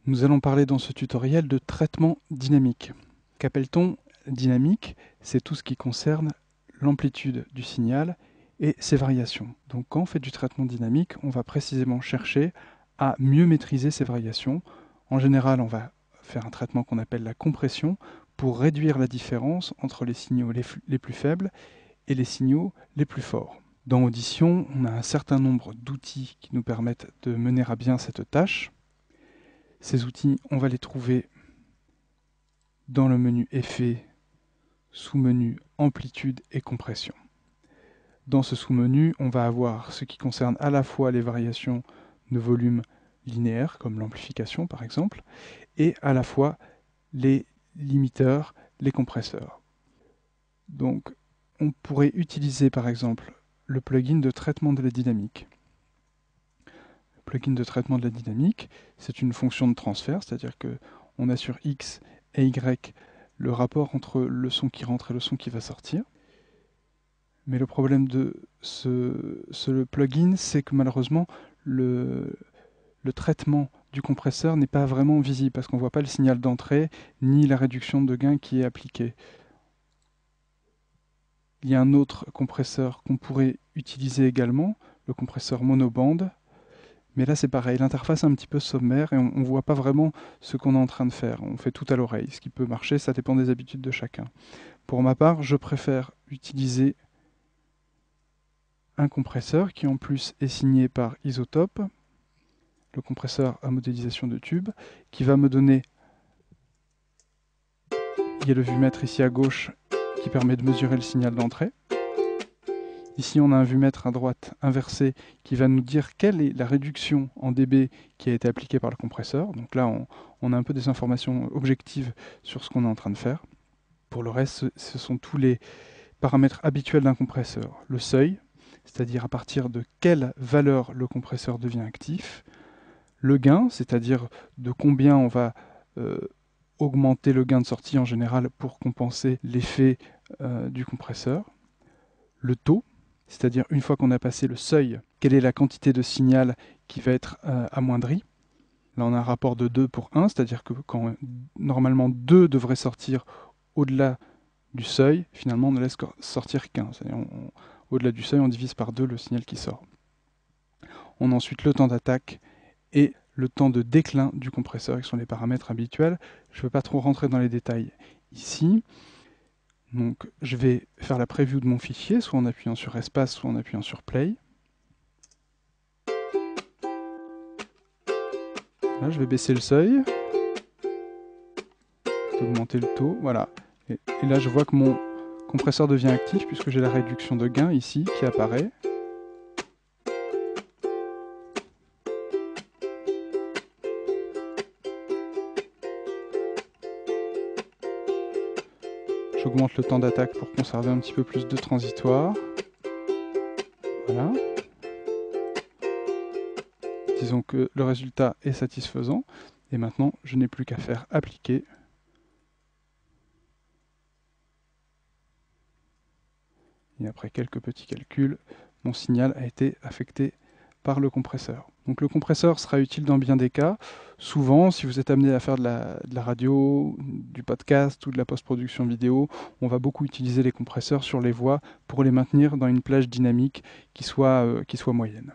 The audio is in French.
Nous allons parler dans ce tutoriel de traitement dynamique. Qu'appelle-t-on dynamique? C'est tout ce qui concerne l'amplitude du signal et ses variations. Donc quand on fait du traitement dynamique, on va précisément chercher à mieux maîtriser ces variations. En général, on va faire un traitement qu'on appelle la compression pour réduire la différence entre les signaux les plus faibles et les signaux les plus forts. Dans Audition, on a un certain nombre d'outils qui nous permettent de mener à bien cette tâche. Ces outils, on va les trouver dans le menu Effets, sous-menu Amplitude et Compression. Dans ce sous-menu, on va avoir ce qui concerne à la fois les variations de volume linéaire, comme l'amplification par exemple, et à la fois les limiteurs, les compresseurs. Donc, on pourrait utiliser par exemple le plugin de traitement de la dynamique. Le plugin de traitement de la dynamique, c'est une fonction de transfert, c'est-à-dire qu'on a sur X et Y le rapport entre le son qui rentre et le son qui va sortir. Mais le problème de ce plugin, c'est que malheureusement, le traitement du compresseur n'est pas vraiment visible parce qu'on ne voit pas le signal d'entrée ni la réduction de gain qui est appliquée. Il y a un autre compresseur qu'on pourrait utiliser également, le compresseur monobande. Mais là, c'est pareil, l'interface est un petit peu sommaire et on ne voit pas vraiment ce qu'on est en train de faire. On fait tout à l'oreille. Ce qui peut marcher, ça dépend des habitudes de chacun. Pour ma part, je préfère utiliser un compresseur qui en plus est signé par Isotope, le compresseur à modélisation de tube, qui va me donner, il y a le vumètre ici à gauche qui permet de mesurer le signal d'entrée. Ici, on a un vumètre à droite inversé qui va nous dire quelle est la réduction en dB qui a été appliquée par le compresseur. Donc là, on a un peu des informations objectives sur ce qu'on est en train de faire. Pour le reste, ce sont tous les paramètres habituels d'un compresseur. Le seuil, c'est-à-dire à partir de quelle valeur le compresseur devient actif. Le gain, c'est-à-dire de combien on va augmenter le gain de sortie en général pour compenser l'effet du compresseur. Le taux, c'est-à-dire une fois qu'on a passé le seuil, quelle est la quantité de signal qui va être amoindrie. Là, on a un rapport de 2 pour 1, c'est-à-dire que quand normalement 2 devrait sortir au-delà du seuil, finalement on ne laisse sortir qu'un. Au-delà du seuil, on divise par 2 le signal qui sort. On a ensuite le temps d'attaque et le temps de déclin du compresseur, qui sont les paramètres habituels. Je ne veux pas trop rentrer dans les détails ici. Donc, je vais faire la preview de mon fichier, soit en appuyant sur Espace, soit en appuyant sur Play. Là, je vais baisser le seuil, augmenter le taux, voilà. Et là, je vois que mon compresseur devient actif puisque j'ai la réduction de gain ici qui apparaît. J'augmente le temps d'attaque pour conserver un petit peu plus de transitoire. Voilà. Disons que le résultat est satisfaisant. Et maintenant, je n'ai plus qu'à faire appliquer. Et après quelques petits calculs, mon signal a été affecté par le compresseur. Donc le compresseur sera utile dans bien des cas. Souvent, si vous êtes amené à faire de la radio, du podcast ou de la post-production vidéo, on va beaucoup utiliser les compresseurs sur les voix pour les maintenir dans une plage dynamique qui soit moyenne.